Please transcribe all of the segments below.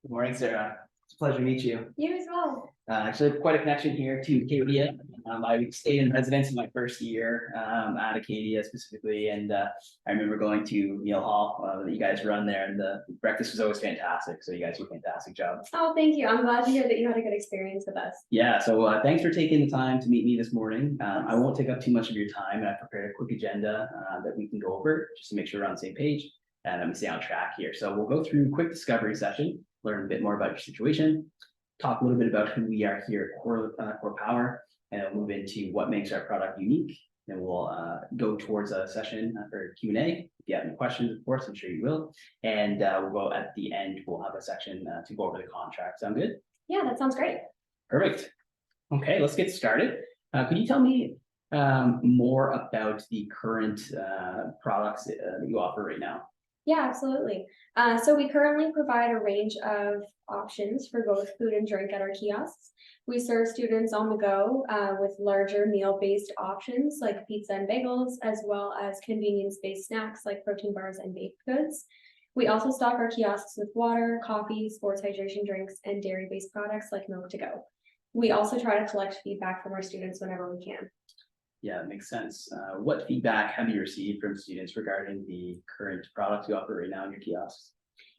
Good morning, Sarah. It's a pleasure to meet you. You as well. Actually, I have quite a connection here to Acadia. I stayed in residence in my first year at Acadia specifically, and I remember going to Meal Hall that you guys run there, and the breakfast was always fantastic. So you guys do a fantastic job. Oh, thank you. I'm glad to hear that you had a good experience with us. Yeah, so thanks for taking the time to meet me this morning. I won't take up too much of your time, and I prepared a quick agenda that we can go over just to make sure we're on the same page and then we stay on track here. So we'll go through a quick discovery session, learn a bit more about your situation, talk a little bit about who we are here at Core Power, and we'll move into what makes our product unique. Then we'll go towards a session for Q&A. If you have any questions, of course, I'm sure you will. And we'll go at the end, we'll have a section to go over the contract. Sound good? Yeah, that sounds great. Perfect. Okay, let's get started. Could you tell me more about the current products that you offer right now? Yeah, absolutely. So we currently provide a range of options for both food and drink at our kiosks. We serve students on the go with larger meal-based options like pizza and bagels, as well as convenience-based snacks like protein bars and baked goods. We also stock our kiosks with water, coffee, sports hydration drinks, and dairy-based products like milk to go. We also try to collect feedback from our students whenever we can. Yeah, that makes sense. What feedback have you received from students regarding the current products you offer right now in your kiosks?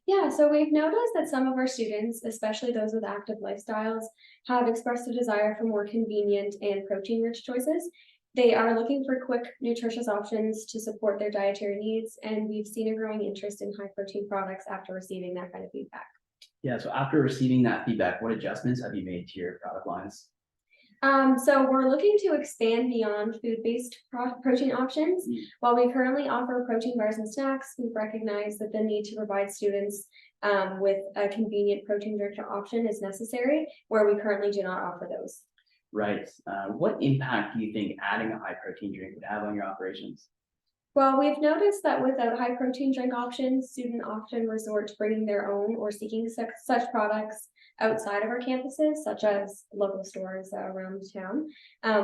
Yeah, so we've noticed that some of our students, especially those with active lifestyles, have expressed a desire for more convenient and protein-rich choices. They are looking for quick, nutritious options to support their dietary needs, and we've seen a growing interest in high-protein products after receiving that kind of feedback. Yeah, so after receiving that feedback, what adjustments have you made to your product lines? So we're looking to expand beyond food-based protein options. While we currently offer protein bars and snacks, we've recognized that the need to provide students with a convenient protein drink option is necessary, where we currently do not offer those. Right. What impact do you think adding a high protein drink would have on your operations? Well, we've noticed that without high protein drink options, students often resort to bringing their own or seeking such products outside of our campuses, such as local stores around town,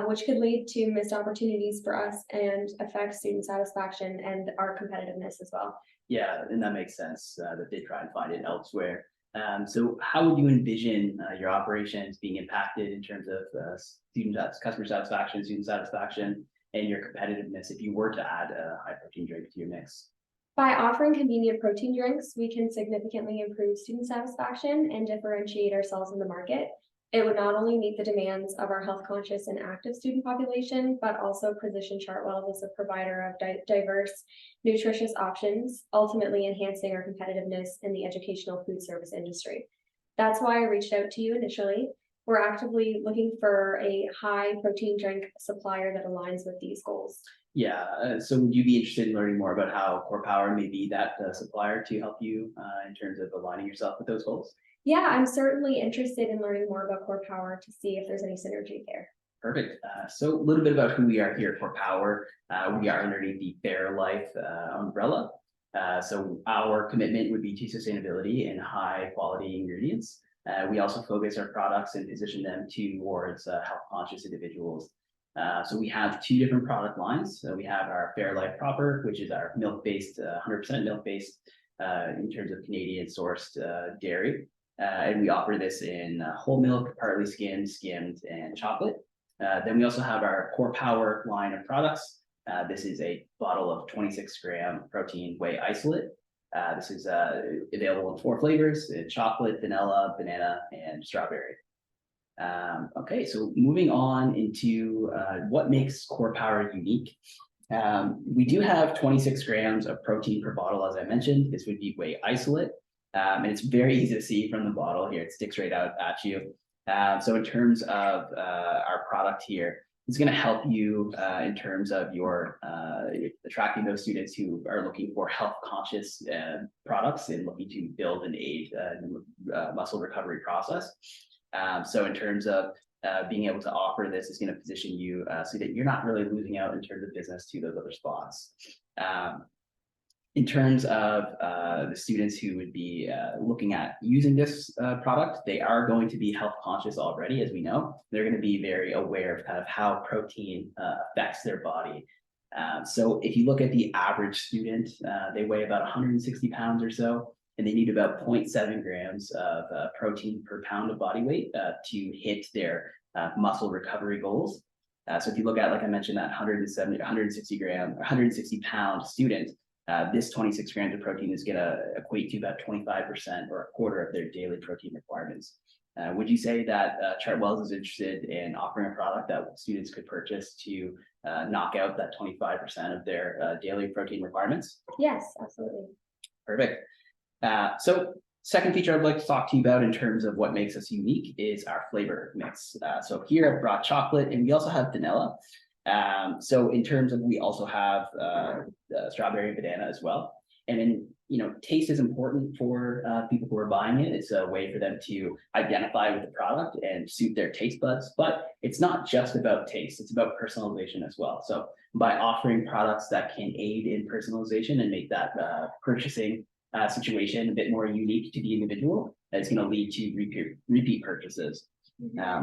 which could lead to missed opportunities for us and affect student satisfaction and our competitiveness as well. Yeah, and that makes sense that they try and find it elsewhere. So how would you envision your operations being impacted in terms of customer satisfaction, student satisfaction, and your competitiveness if you were to add a high protein drink to your mix? By offering convenient protein drinks, we can significantly improve student satisfaction and differentiate ourselves in the market. It would not only meet the demands of our health conscious and active student population, but also position Chartwell as a provider of diverse, nutritious options, ultimately enhancing our competitiveness in the educational food service industry. That's why I reached out to you initially. We're actively looking for a high protein drink supplier that aligns with these goals. Yeah, so would you be interested in learning more about how Core Power may be that supplier to help you in terms of aligning yourself with those goals? Yeah, I'm certainly interested in learning more about Core Power to see if there's any synergy there. Perfect. So a little bit about who we are here at Core Power. We are underneath the Fairlife umbrella. So our commitment would be to sustainability and high quality ingredients. We also focus our products and position them towards health conscious individuals. So we have two different product lines. So we have our Fairlife Proper, which is our milk-based, 100% milk-based in terms of Canadian sourced dairy. And we offer this in whole milk, partly skimmed, and chocolate. Then we also have our Core Power line of products. This is a bottle of 26-gram protein whey isolate. This is available in 4 flavors: chocolate, vanilla, banana, and strawberry. Okay, so moving on into what makes Core Power unique. We do have 26 grams of protein per bottle, as I mentioned. This would be whey isolate. And it's very easy to see from the bottle here. It sticks right out at you. So in terms of our product here, it's going to help you in terms of your attracting those students who are looking for health conscious products and looking to build and aid muscle recovery process. So in terms of being able to offer this is going to position you so that you're not really losing out in terms of business to those other spots. In terms of the students who would be looking at using this product, they are going to be health conscious already, as we know. They're going to be very aware of kind of how protein affects their body. So if you look at the average student, they weigh about 160 pounds or so. and they need about 0.7 grams of protein per pound of body weight to hit their muscle recovery goals. So if you look at, like I mentioned, that 160 pound student, this 26 grams of protein is going to equate to about 25% or a quarter of their daily protein requirements. Would you say that Chartwell's is interested in offering a product that students could purchase to knock out that 25% of their daily protein requirements? Yes, absolutely. Perfect. So second feature I'd like to talk to you about in terms of what makes us unique is our flavor mix. So here I've brought chocolate, and we also have vanilla. So in terms of, we also have strawberry and banana as well. And then, taste is important for people who are buying it. It's a way for them to identify with the product and suit their taste buds. But it's not just about taste, it's about personalization as well. So by offering products that can aid in personalization and make that purchasing situation a bit more unique to the individual, that's going to lead to repeat purchases.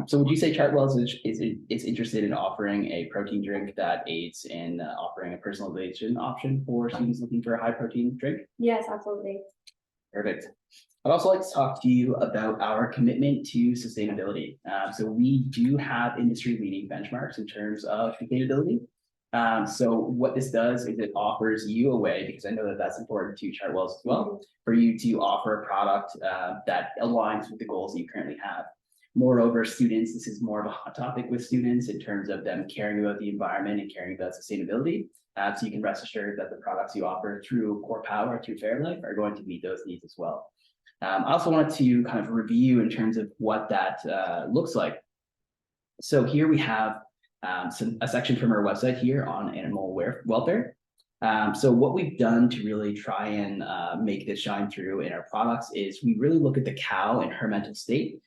So would you say Chartwell's is interested in offering a protein drink that aids in offering a personalization option for students looking for a high protein drink? Yes, absolutely. Perfect. I'd also like to talk to you about our commitment to sustainability. So we do have industry leading benchmarks in terms of sustainability. So what this does is it offers you a way, because I know that that's important to Chartwell's as well, for you to offer a product that aligns with the goals that you currently have. Moreover, students, this is more of a hot topic with students in terms of them caring about the environment and caring about sustainability. So you can rest assured that the products you offer through Core Power, through Fairlife, are going to meet those needs as well. I also wanted to kind of review in terms of what that looks like. So here we have a section from our website here on animal welfare. So what we've done to really try and make this shine through in our products is we really look at the cow and her mental state.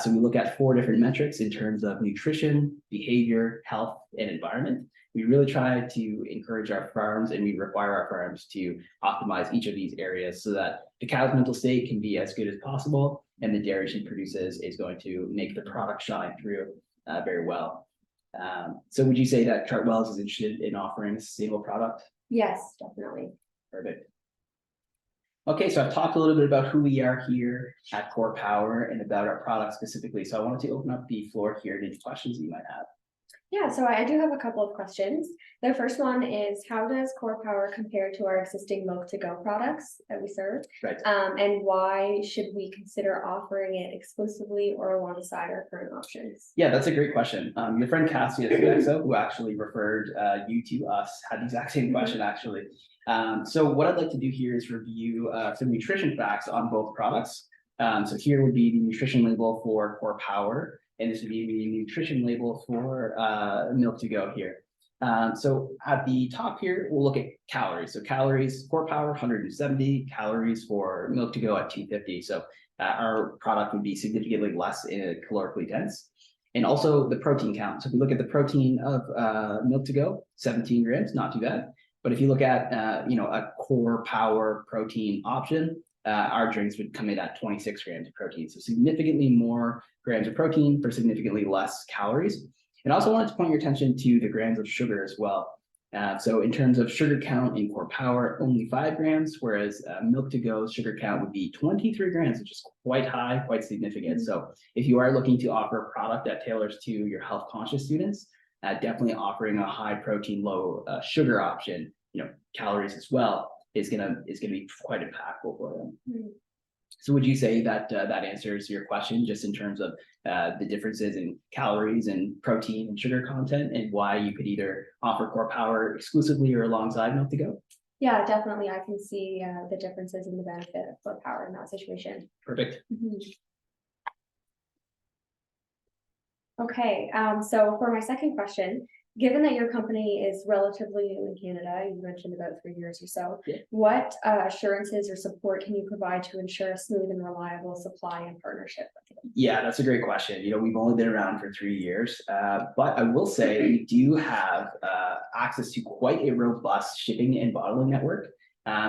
So we look at 4 different metrics in terms of nutrition, behavior, health, and environment. We really try to encourage our farms, and we require our farms to optimize each of these areas so that the cow's mental state can be as good as possible, and the dairy she produces is going to make the product shine through very well. So would you say that Chartwell's is interested in offering a sustainable product? Yes, definitely. Perfect. Okay, so I've talked a little bit about who we are here at Core Power and about our product specifically. So I wanted to open up the floor here to any questions you might have. Yeah, so I do have a couple of questions. The first one is, how does Core Power compare to our existing Milk2Go products that we serve? Right. And why should we consider offering it exclusively or alongside our current options? Yeah, that's a great question. Your friend Cassie at Sodexo, who actually referred you to us, had the exact same question actually. So what I'd like to do here is review some nutrition facts on both products. So here would be the nutrition label for Core Power, and this would be the nutrition label for Milk2Go here. So at the top here, we'll look at calories. So calories, Core Power 170, calories for Milk2Go at 250. So our product would be significantly less calorically dense. And also the protein count. So if we look at the protein of Milk2Go, 17 grams, not too bad. But if you look at a Core Power protein option, our drinks would come in at 26 grams of protein. So significantly more grams of protein for significantly less calories. And I also wanted to point your attention to the grams of sugar as well. So in terms of sugar count in Core Power, only 5 grams, whereas Milk2Go's sugar count would be 23 grams, which is quite high, quite significant. So if you are looking to offer a product that tailors to your health conscious students, definitely offering a high protein, low sugar option, calories as well, is gonna be quite impactful for them. So would you say that that answers your question, just in terms of the differences in calories and protein and sugar content, and why you could either offer Core Power exclusively or alongside Milk2Go? Yeah, definitely. I can see the differences in the benefit of Core Power in that situation. Perfect. Okay, so for my second question, given that your company is relatively new in Canada, you mentioned about 3 years or so, what assurances or support can you provide to ensure a smooth and reliable supply and partnership with you? Yeah, that's a great question. We've only been around for 3 years, but I will say we do have access to quite a robust shipping and bottling network.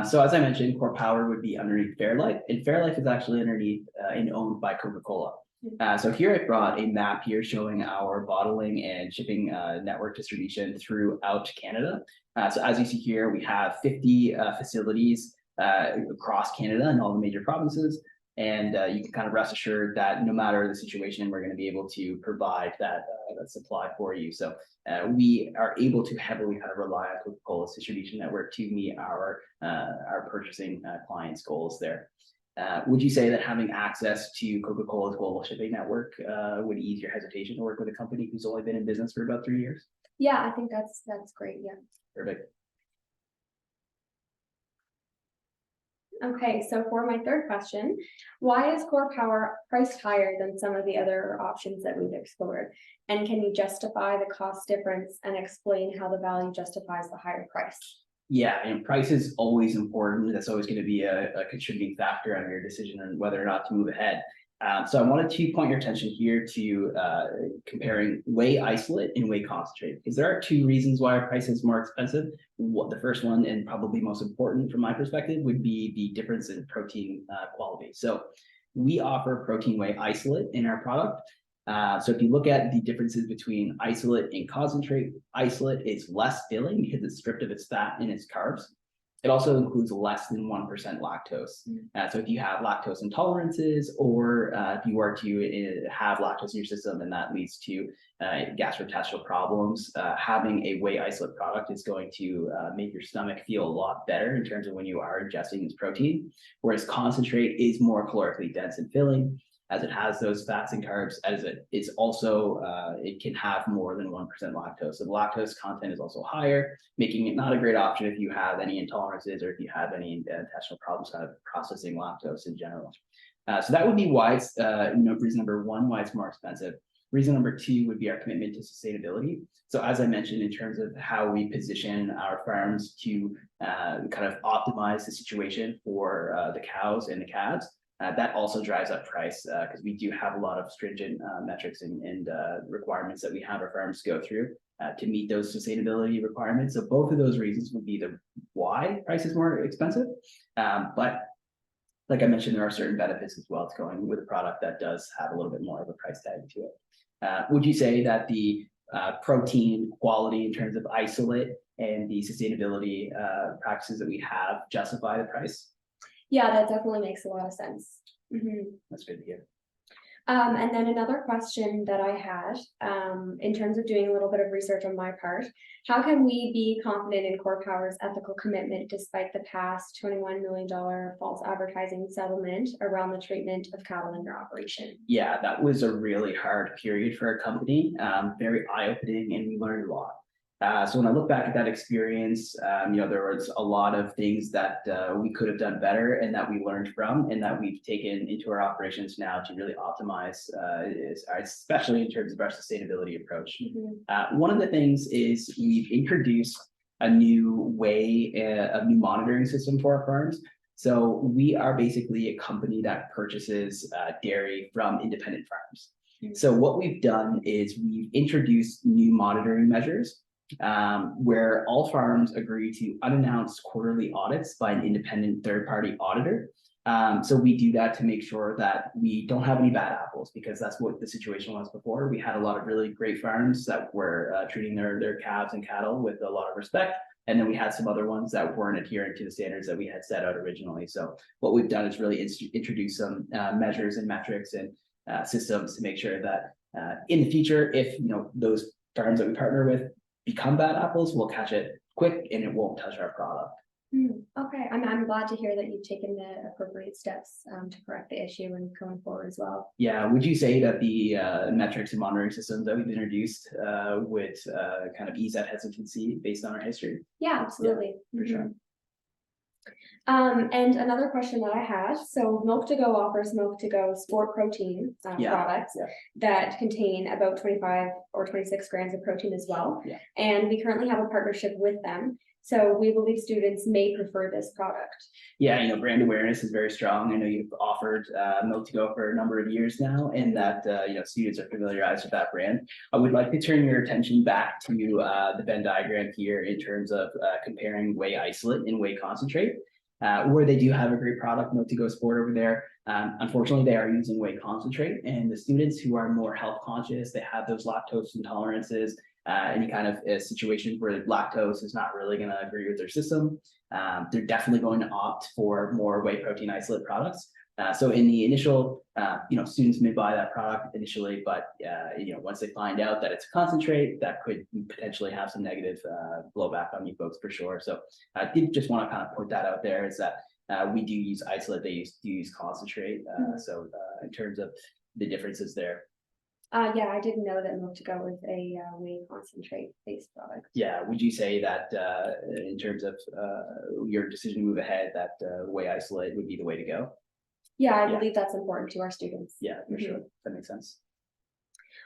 So as I mentioned, Core Power would be underneath Fairlife, and Fairlife is actually underneath and owned by Coca-Cola. So here I brought a map here showing our bottling and shipping network distribution throughout Canada. So as you see here, we have 50 facilities across Canada and all the major provinces. And you can kind of rest assured that no matter the situation, we're going to be able to provide that supply for you. So we are able to heavily kind of rely on Coca-Cola's distribution network to meet our purchasing clients' goals there. Would you say that having access to Coca-Cola's global shipping network would ease your hesitation to work with a company who's only been in business for about 3 years? Yeah, I think that's great. Yeah. Perfect. Okay, so for my third question, why is Core Power priced higher than some of the other options that we've explored? And can you justify the cost difference and explain how the value justifies the higher price? Yeah, and price is always important. That's always going to be a contributing factor on your decision on whether or not to move ahead. So I wanted to point your attention here to comparing whey isolate and whey concentrate, because there are two reasons why our price is more expensive. The first one, and probably most important from my perspective, would be the difference in protein quality. So we offer protein whey isolate in our product. So if you look at the differences between isolate and concentrate, isolate is less filling because it's stripped of its fat and its carbs. It also includes less than 1% lactose. So if you have lactose intolerances, or if you were to have lactose in your system and that leads to gastrointestinal problems, having a whey isolate product is going to make your stomach feel a lot better in terms of when you are ingesting this protein. Whereas concentrate is more calorically dense and filling, as it has those fats and carbs, as it is also, it can have more than 1% lactose. So the lactose content is also higher, making it not a great option if you have any intolerances or if you have any intestinal problems kind of processing lactose in general. So that would be why it's, reason number one, why it's more expensive. Reason number two would be our commitment to sustainability. So as I mentioned, in terms of how we position our farms to kind of optimize the situation for the cows and the calves, that also drives up price because we do have a lot of stringent metrics and requirements that we have our farms go through to meet those sustainability requirements. So both of those reasons would be the why price is more expensive. But like I mentioned, there are certain benefits as well to going with a product that does have a little bit more of a price tag to it. Would you say that the protein quality in terms of isolate and the sustainability practices that we have justify the price? Yeah, that definitely makes a lot of sense. That's good to hear. And then another question that I had, in terms of doing a little bit of research on my part, how can we be confident in Core Power's ethical commitment despite the past $21 million false advertising settlement around the treatment of cattle in your operation? Yeah, that was a really hard period for our company, very eye-opening, and we learned a lot. So when I look back at that experience, there was a lot of things that we could have done better and that we learned from and that we've taken into our operations now to really optimize, especially in terms of our sustainability approach. One of the things is we've introduced a new monitoring system for our farms. So we are basically a company that purchases dairy from independent farms. So what we've done is we've introduced new monitoring measures where all farms agree to unannounced quarterly audits by an independent third-party auditor. So we do that to make sure that we don't have any bad apples, because that's what the situation was before. We had a lot of really great farms that were treating their calves and cattle with a lot of respect. And then we had some other ones that weren't adhering to the standards that we had set out originally. So what we've done is really introduce some measures and metrics and systems to make sure that in the future, if those farms that we partner with become bad apples, we'll catch it quick and it won't touch our product. Okay, I'm glad to hear that you've taken the appropriate steps to correct the issue and going forward as well. Yeah, would you say that the metrics and monitoring systems that we've introduced would kind of ease that hesitancy based on our history? Yeah, absolutely. Yeah, for sure. And another question that I had, so Milk2Go offers Milk2Go sport protein products that contain about 25 or 26 grams of protein as well. And we currently have a partnership with them. So we believe students may prefer this product. Yeah, brand awareness is very strong. I know you've offered Milk2Go for a number of years now, and that students are familiarized with that brand. I would like to turn your attention back to the Venn diagram here in terms of comparing whey isolate and whey concentrate. Where they do have a great product, Milk2Go Sport over there. Unfortunately, they are using whey concentrate, and the students who are more health conscious, they have those lactose intolerances, any kind of situation where lactose is not really gonna agree with their system. They're definitely going to opt for more whey protein isolate products. So in the initial, students may buy that product initially, but once they find out that it's a concentrate, that could potentially have some negative blowback on you folks for sure. So I did just want to kind of put that out there, is that we do use isolate, they do use concentrate. So in terms of the differences there. Yeah, I didn't know that Milk to Go was a whey concentrate based product. Yeah, would you say that in terms of your decision to move ahead, that whey isolate would be the way to go? Yeah, I Yeah. believe that's important to our students. Yeah, for sure. That makes sense.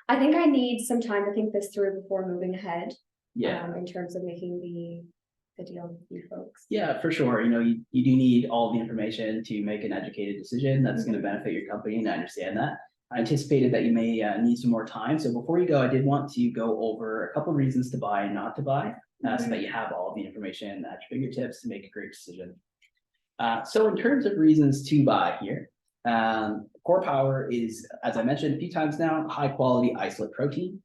I think I need some time to think this through before moving ahead. Yeah. In terms of making the deal with you folks. Yeah, for sure. You do need all the information to make an educated decision that's going to benefit your company, and I understand that. I anticipated that you may need some more time. So before you go, I did want to go over a couple of reasons to buy and not to buy, so that you have all the information at your fingertips to make a great decision. So in terms of reasons to buy here, Core Power is, as I mentioned a few times now, high quality isolate protein.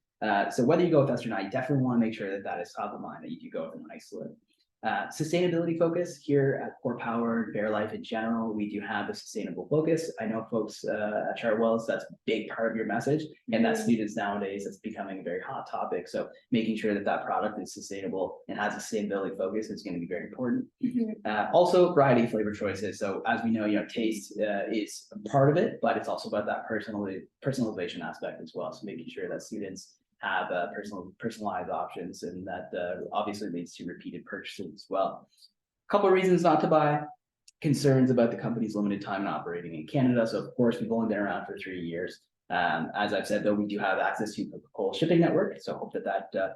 So whether you go with us or not, you definitely want to make sure that that is top of mind, that you do go with an isolate. Sustainability focus here at Core Power, Fairlife in general, we do have a sustainable focus. I know folks at Chartwells, that's a big part of your message, and that students nowadays, it's becoming a very hot topic. So making sure that that product is sustainable and has a sustainability focus is going to be very important. Also, variety of flavor choices. So as we know, taste is a part of it, but it's also about that personalization aspect as well. So making sure that students have personalized options, and that obviously leads to repeated purchases as well. A couple of reasons not to buy: concerns about the company's limited time in operating in Canada. So of course, we've only been around for 3 years. As I've said, though, we do have access to the whole shipping network, so I hope that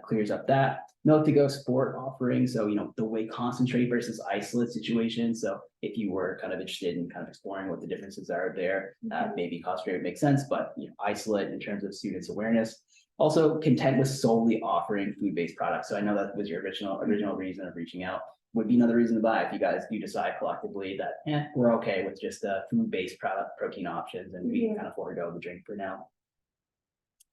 clears up that. Milk to Go sport offering, so the whey concentrate versus isolate situation. So if you were kind of interested in kind of exploring what the differences are there, maybe concentrate would make sense, but isolate in terms of students' awareness. Also content with solely offering food-based products. So I know that was your original reason of reaching out. Would be another reason to buy if you guys do decide collectively that we're okay with just food-based product protein options, and we can kind of forego the drink for now.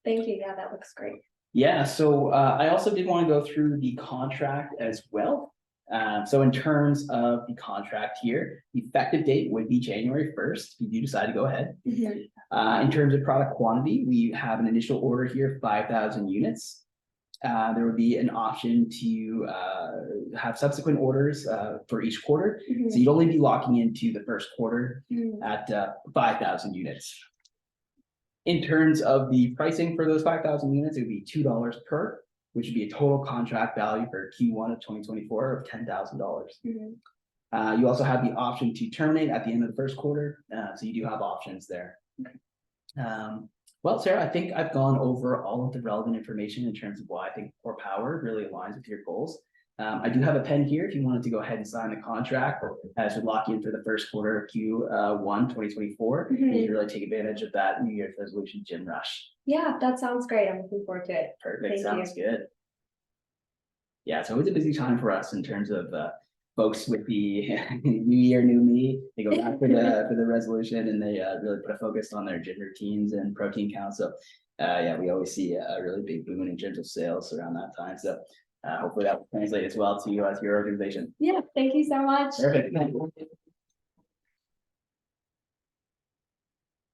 Thank you. Yeah, that looks great. Yeah, so I also did want to go through the contract as well. So in terms of the contract here, the effective date would be January 1st, if you do decide to go ahead. In terms of product quantity, we have an initial order here, 5,000 units. There would be an option to have subsequent orders for each quarter. So you'd only be locking into the first quarter at 5,000 units. In terms of the pricing for those 5,000 units, it would be $2 per, which would be a total contract value for Q1 of 2024 of $10,000. You also have the option to terminate at the end of the first quarter. So you do have options there. Well, Sarah, I think I've gone over all of the relevant information in terms of why I think Core Power really aligns with your goals. I do have a pen here if you wanted to go ahead and sign the contract as we lock in for the first quarter of Q1 2024. And you really take advantage of that New Year's resolution gym rush. Yeah, that sounds great. I'm looking forward to it. Perfect. Sounds good. Yeah, so it's a busy time for us in terms of folks with the new year, new me. They go back for the resolution, and they really put a focus on their gym routines and protein counts. So yeah, we always see a really big boom in terms of sales around that time. So hopefully that will translate as well to your organization. Yeah, thank you so much. Perfect.